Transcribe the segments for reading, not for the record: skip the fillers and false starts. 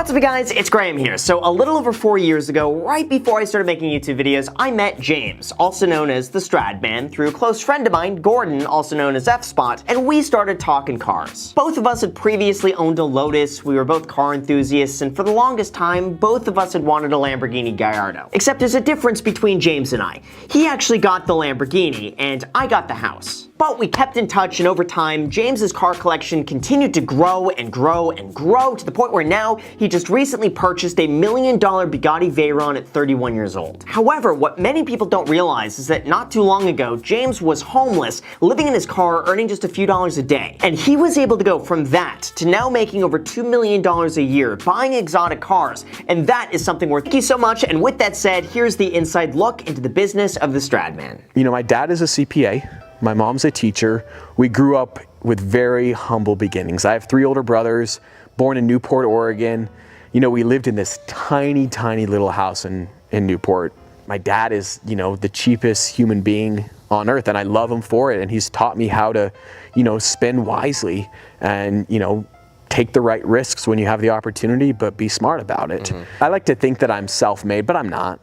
What's up, guys? It's Graham here. So a little over 4 years ago, right before I started making YouTube videos, I met James, also known as the Stradman, through a close friend of mine, Gordon, also known as F-Spot, and we started talking cars. Both of us had previously owned a Lotus, we were both car enthusiasts, and for the longest time, both of us had wanted a Lamborghini Gallardo. Except there's a difference between James and I. He actually got the Lamborghini, and I got the house. But we kept in touch, and over time, James's car collection continued to grow and grow and grow to the point where now he just recently purchased a $1 million Bugatti Veyron at 31 years old. However, what many people don't realize is that not too long ago, James was homeless, living in his car, earning just a few dollars a day. And he was able to go from that to now making over $2 million a year, buying exotic cars, and that is something worth. Thank you so much, and with that said, here's the inside look into the business of the Stradman. You know, my dad is a CPA. My mom's a teacher. We grew up with very humble beginnings. I have 3 older brothers, born in Newport, Oregon. You know, we lived in this tiny, tiny little house in Newport. My dad is, you know, the cheapest human being on earth, and I love him for it. And he's taught me how to, you know, spend wisely and, you know, take the right risks when you have the opportunity, but be smart about it. I like to think that I'm self-made, but I'm not.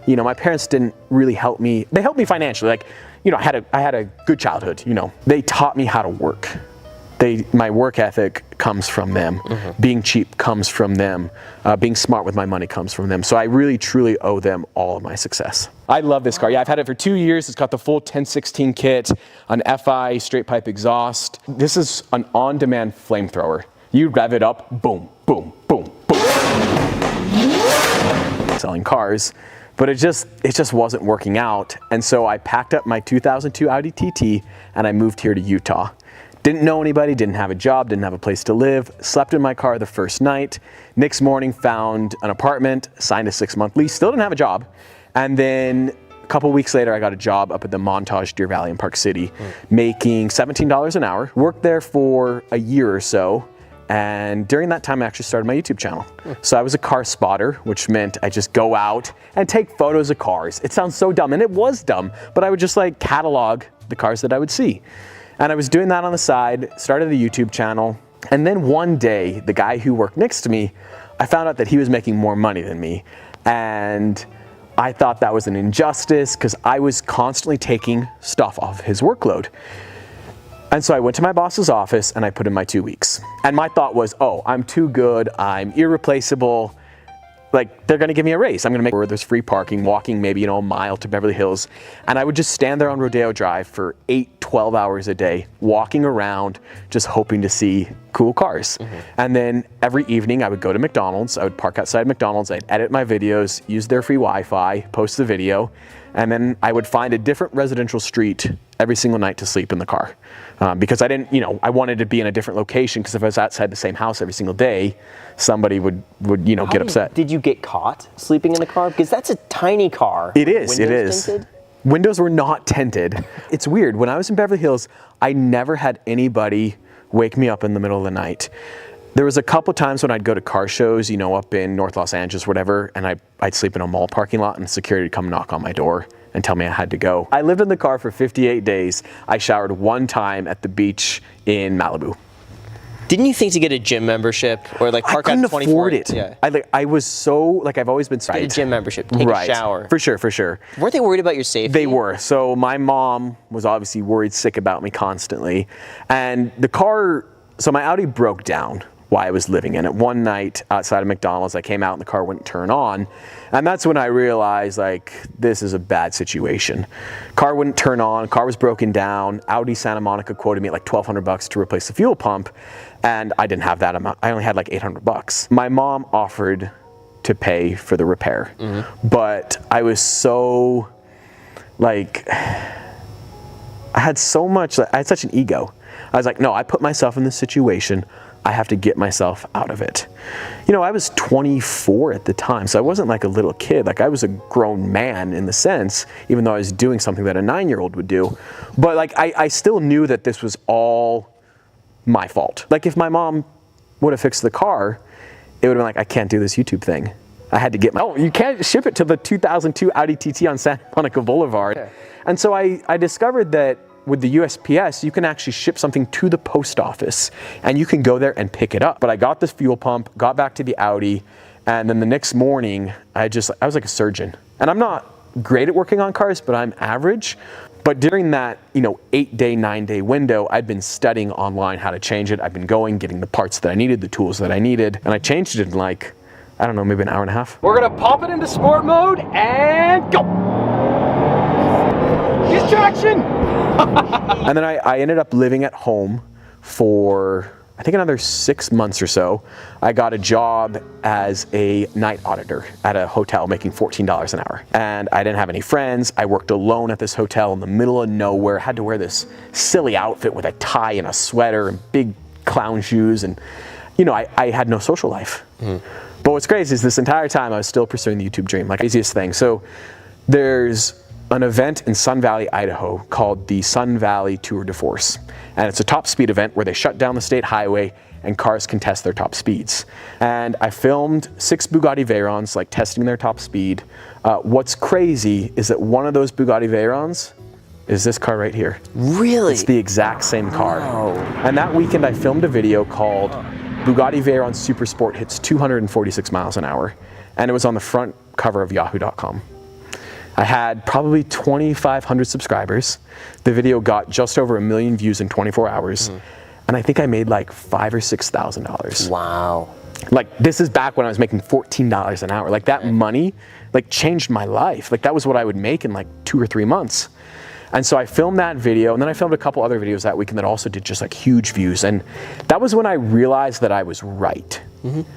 You know, my parents didn't really help me. They helped me financially. Like, you know, I had a good childhood, you know. They taught me how to work. My work ethic comes from them. Being cheap comes from them. Being smart with my money comes from them. So I really, truly owe them all of my success. I love this car. Yeah, I've had it for 2 years. It's got the full 1016 kit, an FI straight pipe exhaust. This is an on-demand flamethrower. You rev it up, boom, boom, boom, boom. Selling cars. But it just wasn't working out. And so I packed up my 2002 Audi TT and I moved here to Utah. Didn't know anybody, didn't have a job, didn't have a place to live, slept in my car the first night. Next morning found an apartment, signed a 6-month lease, still didn't have a job. And then a couple weeks later I got a job up at the Montage Deer Valley in Park City, making $17 an hour. Worked there for a year or so. And during that time, I actually started my YouTube channel. So I was a car spotter, which meant I just go out and take photos of cars. It sounds so dumb, and it was dumb, but I would just like catalog the cars that I would see. And I was doing that on the side, started the YouTube channel. And then one day, the guy who worked next to me, I found out that he was making more money than me. And I thought that was an injustice because I was constantly taking stuff off his workload. And so I went to my boss's office and I put in my 2 weeks. And my thought was, oh, I'm too good, I'm irreplaceable. Like, they're gonna give me a raise. I'm gonna make where there's free parking, walking maybe, you know, a mile to Beverly Hills. And I would just stand there on Rodeo Drive for 8-12 hours a day, walking around, just hoping to see cool cars. And then every evening I would go to McDonald's, I would park outside McDonald's, I'd edit my videos, use their free Wi-Fi, post the video, and then I would find a different residential street every single night to sleep in the car. Because I didn't, you know, I wanted to be in a different location because if I was outside the same house every single day, somebody would you know, get upset. Did you get caught sleeping in the car? Because that's a tiny car. It is, it is. Tinted? Windows were not tinted. It's weird, when I was in Beverly Hills, I never had anybody wake me up in the middle of the night. There was a couple times when I'd go to car shows, you know, up in North Los Angeles, whatever, and I'd sleep in a mall parking lot and security would come knock on my door and tell me I had to go. I lived in the car for 58 days. I showered 1 time at the beach in Malibu. Didn't you think to get a gym membership or like park out 24? I couldn't afford it. Yeah. I was so, like, I've always been Get a gym membership, take a shower. For sure, for sure. Weren't they worried about your safety? They were. So my mom was obviously worried sick about me constantly. And the car, so my Audi broke down while I was living in it. One night outside of McDonald's, I came out and the car wouldn't turn on. And that's when I realized, like, this is a bad situation. Car wouldn't turn on, car was broken down. Audi Santa Monica quoted me at like $1,200 to replace the fuel pump. And I didn't have that amount. I only had like $800. My mom offered to pay for the repair. But I was so, like, I had such an ego. I was like, no, I put myself in this situation. I have to get myself out of it. You know, I was 24 at the time, so I wasn't like a little kid. Like, I was a grown man in the sense, even though I was doing something that a 9-year-old would do. But like, I still knew that this was all my fault. Like, if my mom would have fixed the car, it would have been like, I can't do this YouTube thing. I had to get oh, you can't ship it to the 2002 Audi TT on Santa Monica Boulevard. And so I discovered that with the USPS, you can actually ship something to the post office and you can go there and pick it up. But I got this fuel pump, got back to the Audi, and then the next morning, I was like a surgeon. And I'm not great at working on cars, but I'm average. But during that, 8-day, 9-day window, I'd been studying online how to change it. I've been going, getting the parts that I needed, the tools that I needed, and I changed it in like, I don't know, maybe an hour and a half. We're gonna pop it into sport mode and go. Distraction! And then I ended up living at home for, I think, another 6 months or so. I got a job as a night auditor at a hotel making $14 an hour. And I didn't have any friends. I worked alone at this hotel in the middle of nowhere, had to wear this silly outfit with a tie and a sweater and big clown shoes. And, I had no social life. But what's crazy is this entire time I was still pursuing the YouTube dream, like easiest thing. So there's an event in Sun Valley, Idaho called the Sun Valley Tour de Force. And it's a top speed event where they shut down the state highway and cars can test their top speeds. And I filmed 6 Bugatti Veyrons, like testing their top speed. What's crazy is that one of those Bugatti Veyrons is this car right here. Really? It's the exact same car. Wow. And that weekend I filmed a video called Bugatti Veyron Super Sport hits 246 miles an hour. And it was on the front cover of yahoo.com. I had probably 2,500 subscribers. The video got just over 1 million views in 24 hours. And I think I made like $5,000 or $6,000. Wow. Like, this is back when I was making $14 an hour. Like, that money, like, changed my life. Like, that was what I would make in like 2 or 3 months. And so I filmed that video, and then I filmed a couple other videos that weekend that also did just like huge views. And that was when I realized that I was right.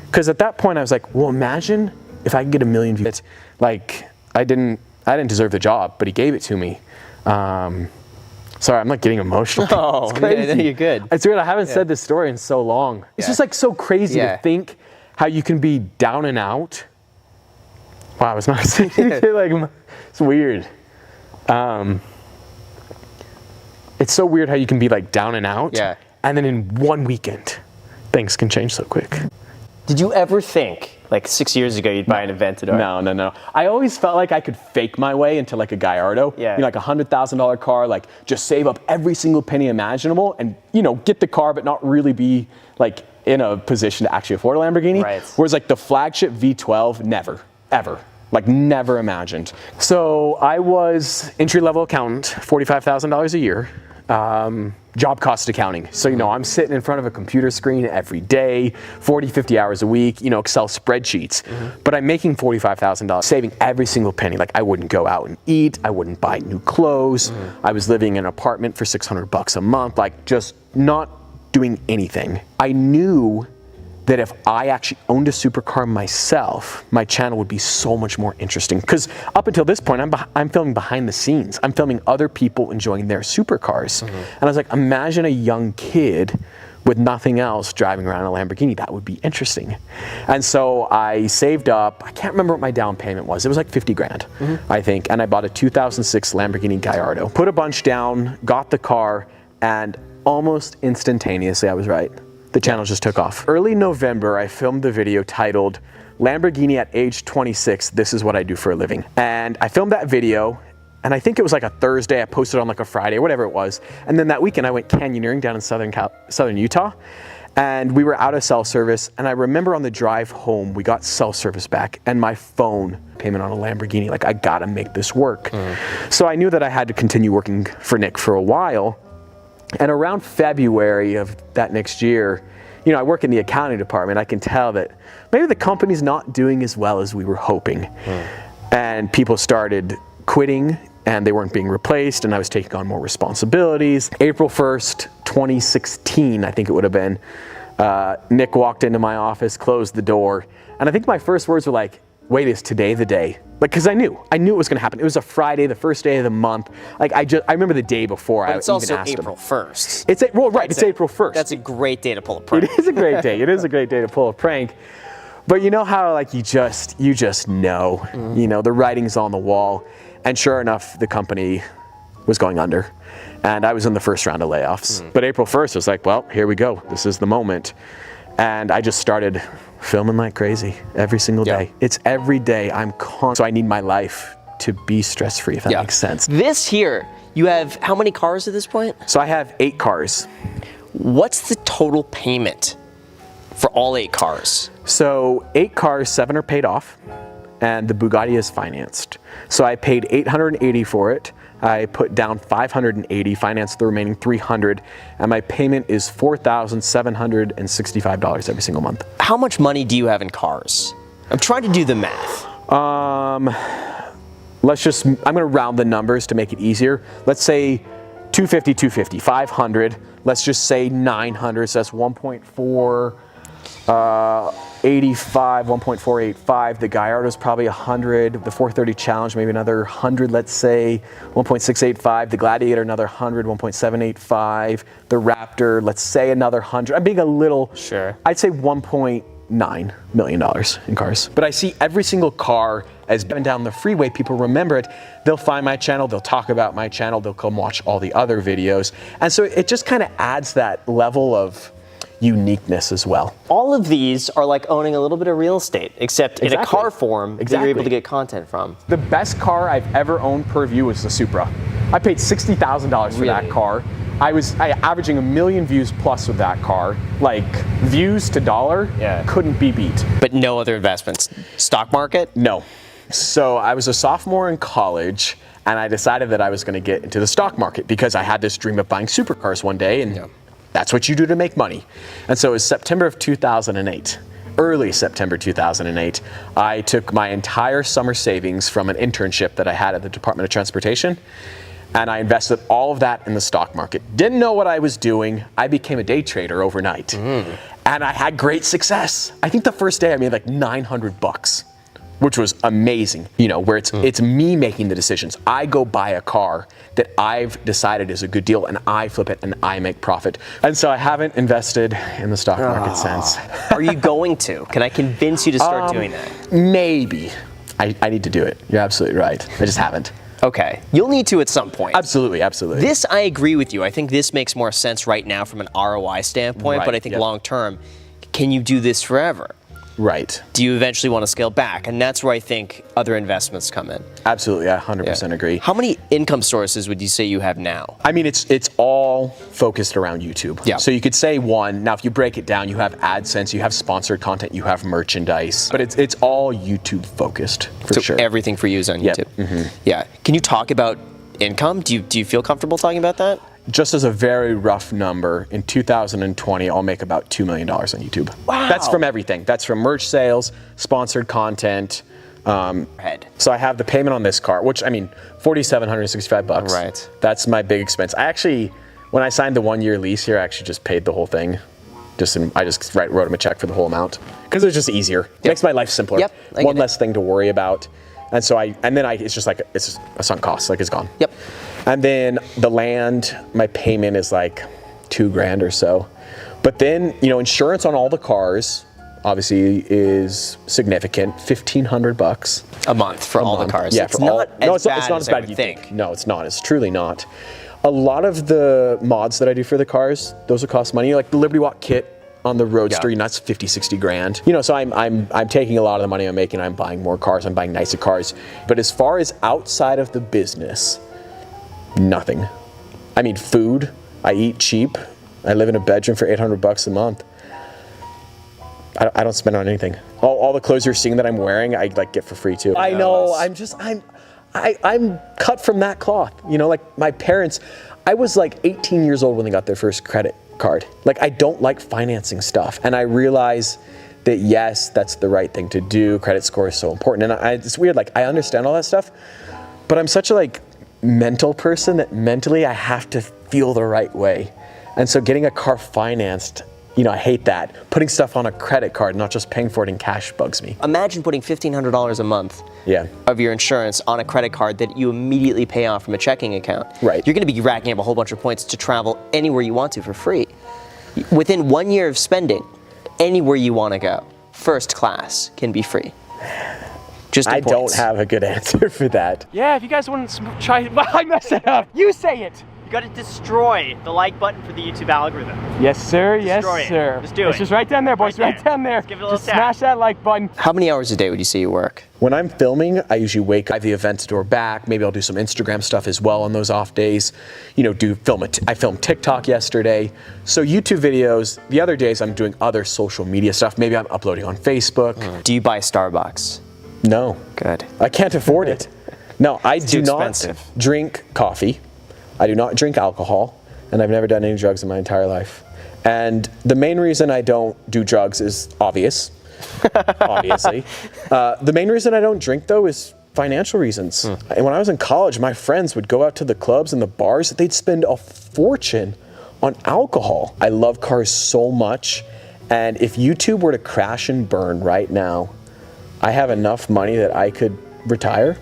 Because at that point I was like, well, imagine if I could get 1 million views. Like, I didn't deserve the job, but he gave it to me. Sorry, I'm like getting emotional. Oh, it's crazy. Yeah, no, you're good. It's weird, I haven't said this story in so long. It's just like so crazy to think how you can be down and out. Wow, I was not saying anything, like, it's weird. It's so weird how you can be like down and out. Yeah. And then in one weekend, things can change so quick. Did you ever think, like 6 years ago, you'd buy an Aventador? No. I always felt like I could fake my way into like a Gallardo. Yeah. Like $100,000 car, like just save up every single penny imaginable and, get the car, but not really be like in a position to actually afford a Lamborghini. Right. Whereas like the flagship V12, never, ever. Like, never imagined. So I was entry-level accountant, $45,000 a year, job cost accounting. So, I'm sitting in front of a computer screen every day, 40, 50 hours a week, Excel spreadsheets. But I'm making $45,000, saving every single penny. Like, I wouldn't go out and eat. I wouldn't buy new clothes. I was living in an apartment for $600 a month, like just not doing anything. I knew that if I actually owned a supercar myself, my channel would be so much more interesting. Because up until this point, I'm filming behind the scenes. I'm filming other people enjoying their supercars. And I was like, imagine a young kid with nothing else driving around a Lamborghini. That would be interesting. And so I saved up, I can't remember what my down payment was. It was like 50 grand, I think. And I bought a 2006 Lamborghini Gallardo. Put a bunch down, got the car, and almost instantaneously I was right. The channel just took off. Early November, I filmed the video titled, Lamborghini at age 26, this is what I do for a living. And I filmed that video, and I think it was like a Thursday, I posted on like a Friday, or whatever it was. And then that weekend I went canyoneering down in southern Utah, and we were out of cell service. And I remember on the drive home, we got cell service back, and my phone payment on a Lamborghini, like, I gotta make this work. So I knew that I had to continue working for Nick for a while. And around February of that next year, I work in the accounting department. I can tell that maybe the company's not doing as well as we were hoping. And people started quitting and they weren't being replaced, and I was taking on more responsibilities. April 1st, 2016, I think it would have been, Nick walked into my office, closed the door, and I think my first words were like, wait, is today the day? Like, cause I knew it was gonna happen. It was a Friday, the first day of the month. Like, I remember the day before. But it's also April 1st. It's April 1st. That's a great day to pull a prank. It is a great day. It is a great day to pull a prank. But you know how, like, you just know, the writing's on the wall. And sure enough, the company was going under. And I was in the first round of layoffs. But April 1st was like, well, here we go. This is the moment. And I just started filming like crazy every single day. It's every day. So I need my life to be stress-free, if that makes sense. This here, you have how many cars at this point? So I have 8 cars. What's the total payment for all 8 cars? So 8 cars, 7 are paid off, and the Bugatti is financed. So I paid $880 for it. I put down $580, financed the remaining $300, and my payment is $4,765 every single month. How much money do you have in cars? I'm trying to do the math. I'm gonna round the numbers to make it easier. Let's say 250, 250, 500. Let's just say 900, so that's 1.485, 1.485. The Gallardo's probably 100. The 430 Challenge, maybe another 100, let's say 1.685. The Gladiator, another 100, 1.785. The Raptor, let's say another 100. I'm being a little, I'd say $1.9 million in cars. But I see every single car as been down the freeway, people remember it. They'll find my channel, they'll talk about my channel, they'll come watch all the other videos. And so it just kind of adds that level of uniqueness as well. All of these are like owning a little bit of real estate, except in a car form that you're able to get content from. The best car I've ever owned per view was the Supra. I paid $60,000 for that car. I averaging 1 million views plus with that car. Like, views to dollar, couldn't be beat. But no other investments? Stock market? No. So I was a sophomore in college, and I decided that I was gonna get into the stock market because I had this dream of buying supercars one day, and that's what you do to make money. And so it was September of 2008. Early September 2008, I took my entire summer savings from an internship that I had at the Department of Transportation, and I invested all of that in the stock market. Didn't know what I was doing. I became a day trader overnight, and I had great success. I think the first day I made like $900, which was amazing. You know, where it's me making the decisions. I go buy a car that I've decided is a good deal, and I flip it and I make profit. And so I haven't invested in the stock market since. Are you going to? Can I convince you to start doing that? Maybe. I need to do it. You're absolutely right. I just haven't. Okay, you'll need to at some point. Absolutely, absolutely. This, I agree with you. I think this makes more sense right now from an ROI standpoint, but I think long term, can you do this forever? Right. Do you eventually want to scale back? And that's where I think other investments come in. Absolutely, I 100% agree. How many income sources would you say you have now? I mean, it's all focused around YouTube. Yeah. So you could say one. Now, if you break it down, you have AdSense, you have sponsored content, you have merchandise, but it's all YouTube focused for sure. So everything for you is on YouTube. Yeah. Can you talk about income? Do you feel comfortable talking about that? Just as a very rough number, in 2020, I'll make about $2 million on YouTube. Wow. That's from everything. That's from merch sales, sponsored content. So I have the payment on this car, which, I mean, $4,765. Right. That's my big expense. I actually, when I signed the 1-year lease here, I actually just paid the whole thing. I just wrote him a check for the whole amount because it was just easier. It makes my life simpler. One less thing to worry about. And so it's just a sunk cost, like it's gone. And then the land, my payment is like $2,000 or so. But then, you know, insurance on all the cars obviously is significant, $1,500 a month for all the cars. Yeah, it's not as bad as you think. No, it's not. It's truly not. A lot of the mods that I do for the cars, those will cost money. Like the Liberty Walk kit on the Roadster, you know, that's 50, 60 grand. You know, so I'm taking a lot of the money I'm making, I'm buying more cars, I'm buying nicer cars. But as far as outside of the business, nothing. I mean, food, I eat cheap. I live in a bedroom for $800 a month. I don't spend on anything. All the clothes you're seeing that I'm wearing, I like get for free too. I know, I'm cut from that cloth. You know, like my parents, I was like 18 years old when they got their first credit card. Like, I don't like financing stuff. And I realize that yes, that's the right thing to do. Credit score is so important. And it's weird, like I understand all that stuff, but I'm such a mental person that mentally I have to feel the right way. And so getting a car financed, you know, I hate that. Putting stuff on a credit card, not just paying for it in cash, bugs me. Imagine putting $1,500 a month of your insurance on a credit card that you immediately pay off from a checking account. Right. You're going to be racking up a whole bunch of points to travel anywhere you want to for free. Within 1 year of spending, anywhere you want to go, first class can be free. Just I don't have a good answer for that. Yeah, if you guys want to try, I messed it up. You say it. You gotta destroy the like button for the YouTube algorithm. Yes, sir. Destroy yes, it. sir. Just do It's it. just right down there, boys. Right Right down there. Just give it a little Just tap. smash that like button. How many hours a day would you say you work? When I'm filming, I usually wake up, the events door back. Maybe I'll do some Instagram stuff as well on those off days. You know, I filmed TikTok yesterday. So YouTube videos, the other days I'm doing other social media stuff. Maybe I'm uploading on Facebook. Do you buy Starbucks? No. Good. I can't afford it. No, I do too not expensive. drink coffee. I do not drink alcohol, and I've never done any drugs in my entire life. And the main reason I don't do drugs is obvious, obviously. The main reason I don't drink, though, is financial reasons. And when I was in college, my friends would go out to the clubs and the bars. They'd spend a fortune on alcohol. I love cars so much, and if YouTube were to crash and burn right now, I have enough money that I could retire,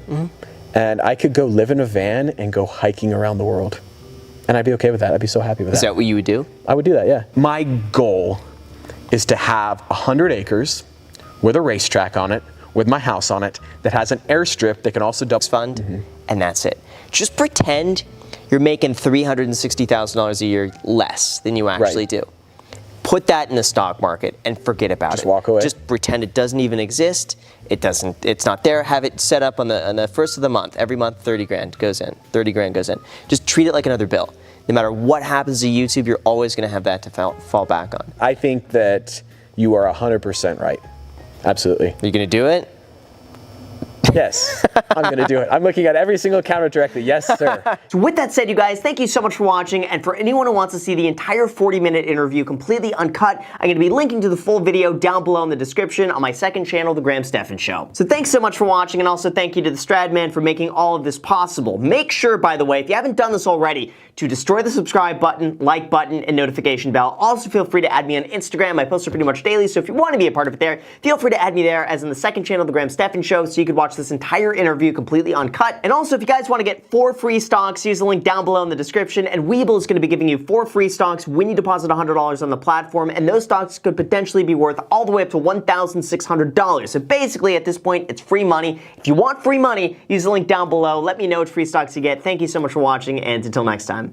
and I could go live in a van and go hiking around the world. And I'd be okay with that. I'd be so happy with that. Is that what you would do? I would do that, yeah. My goal is to have 100 acres with a racetrack on it, with my house on it, that has an airstrip that can also double Fund, and that's it. Just pretend you're making $360,000 a year less than you actually do. Put that in the stock market and forget about it. Just walk away. Just pretend it doesn't even exist. It's not there. Have it set up on the first of the month. Every month, 30 grand goes in. 30 grand goes in. Just treat it like another bill. No matter what happens to YouTube, you're always going to have that to fall back on. I think that you are 100% right. Absolutely. Are you going to do it? Yes, I'm going to do it. I'm looking at every single camera directly. Yes, sir. So with that said, you guys, thank you so much for watching. And for anyone who wants to see the entire 40-minute interview completely uncut, I'm going to be linking to the full video down below in the description on my second channel, The Graham Stephan Show. So thanks so much for watching, and also thank you to the Stradman for making all of this possible. Make sure, by the way, if you haven't done this already, to destroy the subscribe button, like button, and notification bell. Also, feel free to add me on Instagram. I post pretty much daily, so if you want to be a part of it there, feel free to add me there, as in the second channel, The Graham Stephan Show, so you could watch this entire interview completely uncut. And also, if you guys want to get 4 free stocks, use the link down below in the description, and Webull is going to be giving you 4 free stocks when you deposit $100 on the platform, and those stocks could potentially be worth all the way up to $1,600. So basically, at this point, it's free money. If you want free money, use the link down below. Let me know which free stocks you get. Thank you so much for watching, and until next time.